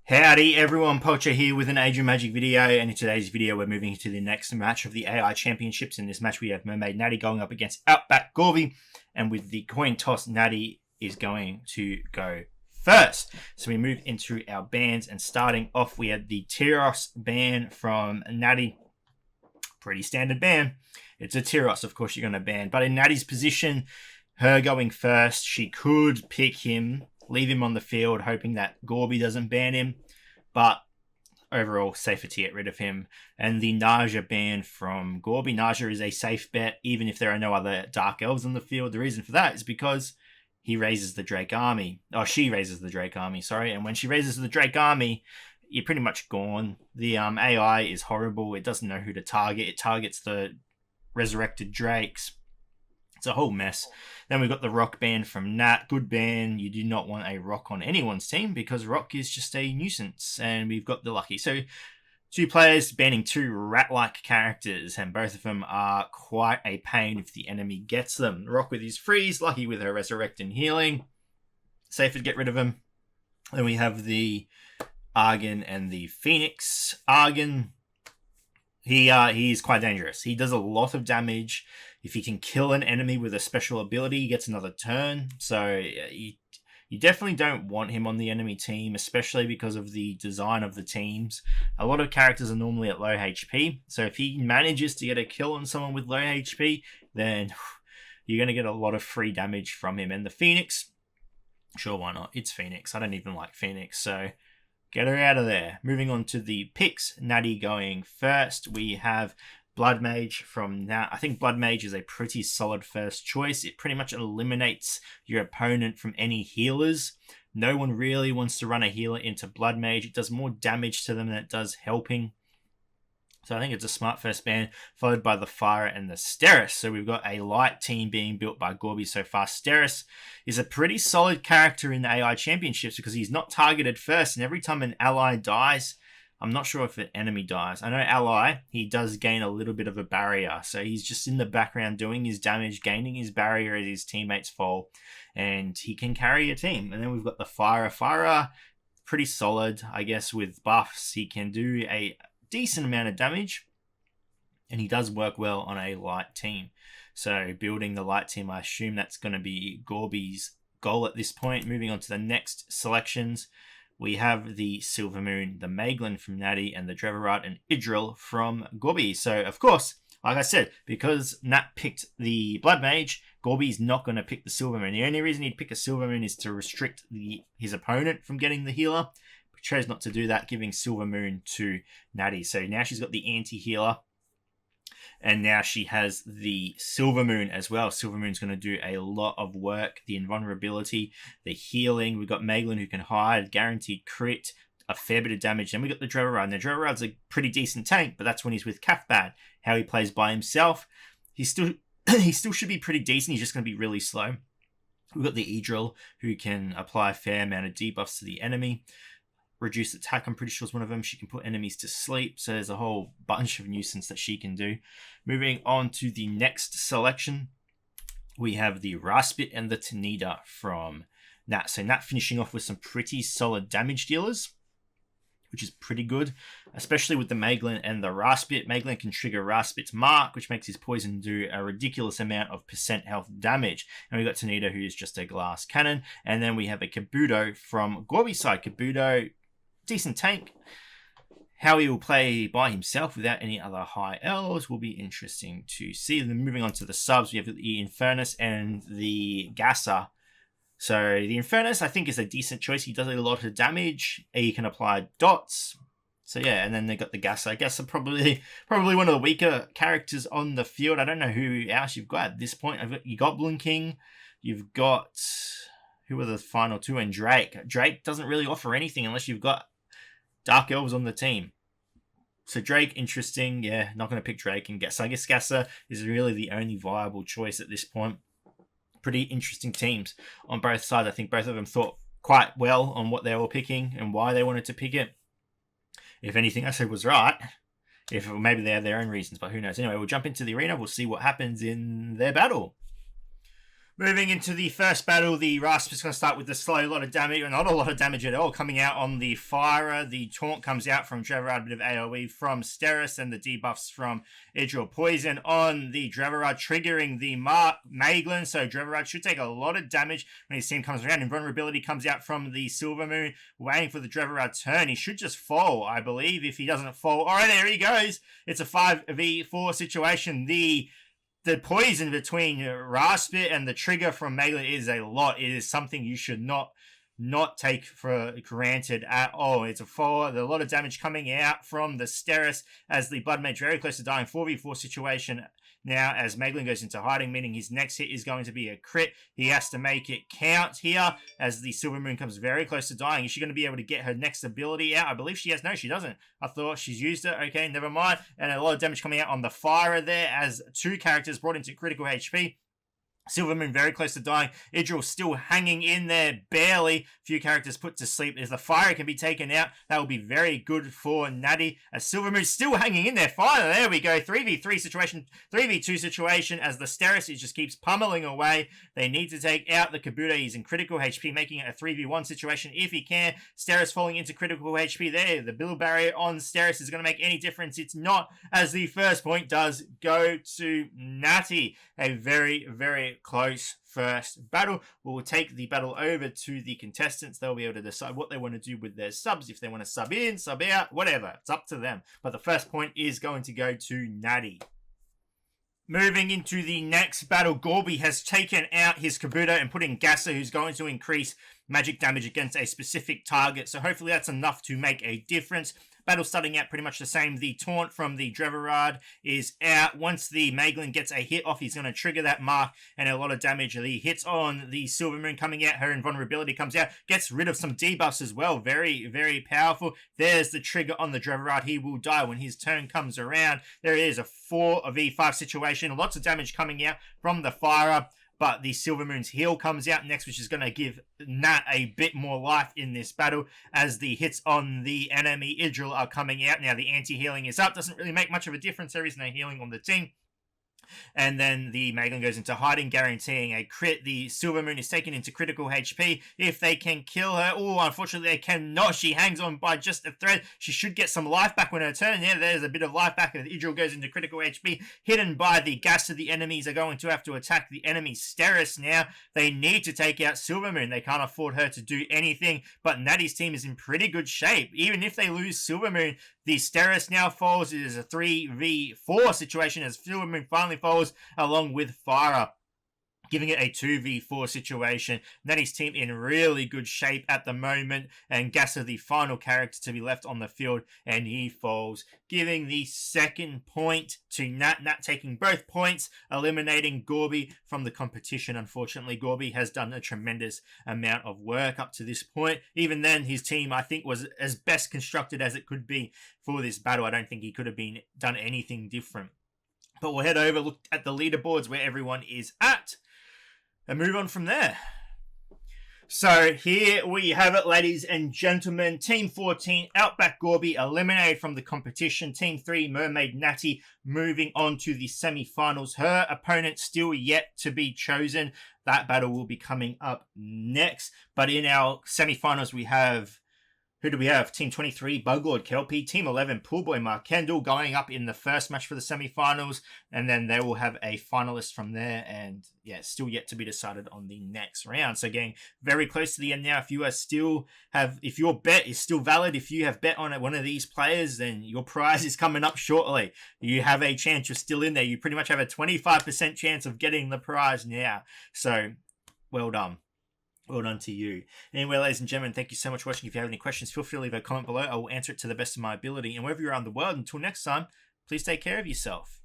Howdy everyone, Poacher here with an Age of Magic video, and in today's video we're moving into the next match of the AI Championships. In this match we have Mermaid Natty going up against Outback Gorby, and with the coin toss, Natty is going to go first. So we move into our bans, and starting off we had the Tyros ban from Natty. Pretty standard ban. It's a Tyros, of course you're going to ban, but in Natty's position, her going first, she could pick him, leave him on the field, hoping that Gorby doesn't ban him. But overall, safer to get rid of him. And the Naja ban from Gorby. Naja is a safe bet, even if there are no other Dark Elves on the field. The reason for that is because he raises the Drake army. Oh, she raises the Drake army, sorry. And when she raises the Drake army, you're pretty much gone. The AI is horrible. It doesn't know who to target. It targets the resurrected Drakes. It's a whole mess. Then we've got the Rock ban from Nat. Good ban. You do not want a Rock on anyone's team because Rock is just a nuisance. And we've got the Lucky. So two players banning two rat-like characters, and both of them are quite a pain if the enemy gets them. Rock with his freeze, Lucky with her resurrect and healing. Safer to get rid of him. Then we have the Argon and the Phoenix. Argon, he is quite dangerous. He does a lot of damage. If he can kill an enemy with a special ability, he gets another turn. So you definitely don't want him on the enemy team, especially because of the design of the teams. A lot of characters are normally at low HP. So if he manages to get a kill on someone with low HP, then you're going to get a lot of free damage from him. And the Phoenix, sure, why not? It's Phoenix. I don't even like Phoenix, so get her out of there. Moving on to the picks. Natty going first. We have Blood Mage from Nat. I think Blood Mage is a pretty solid first choice. It pretty much eliminates your opponent from any healers. No one really wants to run a healer into Blood Mage. It does more damage to them than it does helping. So I think it's a smart first ban, followed by the Fire and the Steris. So we've got a light team being built by Gorby so far. Steris is a pretty solid character in the AI Championships because he's not targeted first, and every time an ally dies, I'm not sure if an enemy dies. I know ally, he does gain a little bit of a barrier. So he's just in the background doing his damage, gaining his barrier as his teammates fall, and he can carry a team. And then we've got the Fire. Fire, pretty solid, I guess, with buffs. He can do a decent amount of damage, and he does work well on a light team. So building the light team, I assume that's going to be Gorby's goal at this point. Moving on to the next selections, we have the Silver Moon, the Maeglin from Natty, and the Drevarad and Idril from Gorby. So, of course, like I said, because Nat picked the Blood Mage, Gorby's not going to pick the Silver Moon. The only reason he'd pick a Silver Moon is to restrict his opponent from getting the healer. But chose not to do that, giving Silver Moon to Natty. So now she's got the anti-healer, and now she has the Silver Moon as well. Silver Moon's going to do a lot of work. The invulnerability, the healing. We've got Maeglin who can hide, guaranteed crit, a fair bit of damage. Then we got the Drevarad. Now, Drevarad's a pretty decent tank, but that's when he's with Cathbad. How he plays by himself, he still should be pretty decent. He's just going to be really slow. We've got the Idril who can apply a fair amount of debuffs to the enemy. Reduce attack, I'm pretty sure is one of them. She can put enemies to sleep, so there's a whole bunch of nuisance that she can do. Moving on to the next selection, we have the Raspit and the Tanita from Nat. So Nat finishing off with some pretty solid damage dealers, which is pretty good, especially with the Maeglin and the Raspit. Maeglin can trigger Raspit's mark, which makes his poison do a ridiculous amount of % health damage. And we've got Tanita, who is just a glass cannon. And then we have a Kabuto from Gorby's side. Kabuto, decent tank. How he will play by himself without any other high elves will be interesting to see. Then moving on to the subs, we have the Infernus and the Gasser. So the Infernus, I think, is a decent choice. He does a lot of damage. He can apply dots. So yeah, and then they got the Gasser. Gasser probably one of the weaker characters on the field. I don't know who else you've got at this point. I've got your Goblin King. You've got, who are the final two? And Drake. Drake doesn't really offer anything unless you've got Dark Elves on the team. So Drake, interesting. Yeah, not going to pick Drake and Gasser. I guess Gasser is really the only viable choice at this point. Pretty interesting teams on both sides. I think both of them thought quite well on what they were picking and why they wanted to pick it. If anything I said was right, if maybe they have their own reasons, but who knows. Anyway, we'll jump into the arena. We'll see what happens in their battle. Moving into the first battle, the Rasp is going to start with the slow, lot of damage, or not a lot of damage at all, coming out on the Firer. The taunt comes out from Dreverad, a bit of AoE from Steris, and the debuffs from Idril Poison on the Dreverad, triggering the Maeglin. So Dreverad should take a lot of damage when his team comes around. Invulnerability comes out from the Silver Moon, waiting for the Dreverad turn. He should just fall, I believe, if he doesn't fall. All right, there he goes. It's a 5v4 situation. The poison between Raspit and the trigger from Maeglin is a lot. It is something you should not take for granted at all. It's a lot of damage coming out from the Steris as the Blood Mage very close to dying. 4v4 situation now as Maeglin goes into hiding, meaning his next hit is going to be a crit. He has to make it count here as the Silver Moon comes very close to dying. Is she going to be able to get her next ability out? I believe she has. No, she doesn't. I thought she's used it. Okay, never mind. And a lot of damage coming out on the Firer there as two characters brought into critical HP. Silver Moon very close to dying. Idril still hanging in there, barely. Few characters put to sleep. If the Fire can be taken out, that will be very good for Natty. As Silver Moon still hanging in there. Finally, there we go. 3v3 situation, 3v2 situation as the Steris just keeps pummeling away. They need to take out the Kabuto. He's in critical HP, making it a 3v1 situation if he can. Steris falling into critical HP there. The build barrier on Steris is going to make any difference. It's not, as the first point does go to Natty. A very, very close first battle. We'll take the battle over to the contestants. They'll be able to decide what they want to do with their subs. If they want to sub in, sub out, whatever. It's up to them. But the first point is going to go to Natty. Moving into the next battle, Gorby has taken out his Kabuto and put in Gasser, who's going to increase magic damage against a specific target. So hopefully that's enough to make a difference. Battle starting out pretty much the same. The taunt from the Dreverad is out. Once the Maeglin gets a hit off, he's going to trigger that mark and a lot of damage. The hits on the Silver Moon coming out, her invulnerability comes out, gets rid of some debuffs as well. Very, very powerful. There's the trigger on the Dreverad. He will die when his turn comes around. There is a 4v5 situation. Lots of damage coming out from the Firer. But the Silver Moon's heal comes out next, which is going to give Nat a bit more life in this battle as the hits on the enemy Idril are coming out. Now the anti-healing is up. Doesn't really make much of a difference. There is no healing on the team. And then the Maeglin goes into hiding, guaranteeing a crit. The Silver Moon is taken into critical HP. If they can kill her, oh, unfortunately they cannot. She hangs on by just a thread. She should get some life back when her turn. Yeah, there's a bit of life back. And Idril goes into critical HP, hidden by the gas of the enemies. Are going to have to attack the enemy Steris now. They need to take out Silver Moon. They can't afford her to do anything. But Natty's team is in pretty good shape. Even if they lose Silver Moon, the Steris now falls. It is a 3v4 situation as Silver Moon finally falls along with Fire, giving it a 2v4 situation. Natty's team in really good shape at the moment, and Gasser the final character to be left on the field, and he falls, giving the second point to Nat. Nat taking both points, eliminating Gorby from the competition. Unfortunately, Gorby has done a tremendous amount of work up to this point. Even then, his team, I think, was as best constructed as it could be for this battle. I don't think he could have done anything different. But we'll head over, look at the leaderboards where everyone is at, and move on from there. So here we have it, ladies and gentlemen. Team 14, Outback Gorby, eliminated from the competition. Team 3, Mermaid Natty, moving on to the semi-finals. Her opponent still yet to be chosen. That battle will be coming up next. But in our semi-finals, we have... who do we have? Team 23, Buglord Kelpie. Team 11, Poolboy Mark Kendall, going up in the first match for the semi-finals. And then they will have a finalist from there. And yeah, still yet to be decided on the next round. So getting very close to the end now. If you are still if your bet is still valid, if you have bet on one of these players, then your prize is coming up shortly. You have a chance. You're still in there. You pretty much have a 25% chance of getting the prize now. So well done. Well done to you. Anyway, ladies and gentlemen, thank you so much for watching. If you have any questions, feel free to leave a comment below. I will answer it to the best of my ability. And wherever you're around the world, until next time, please take care of yourself.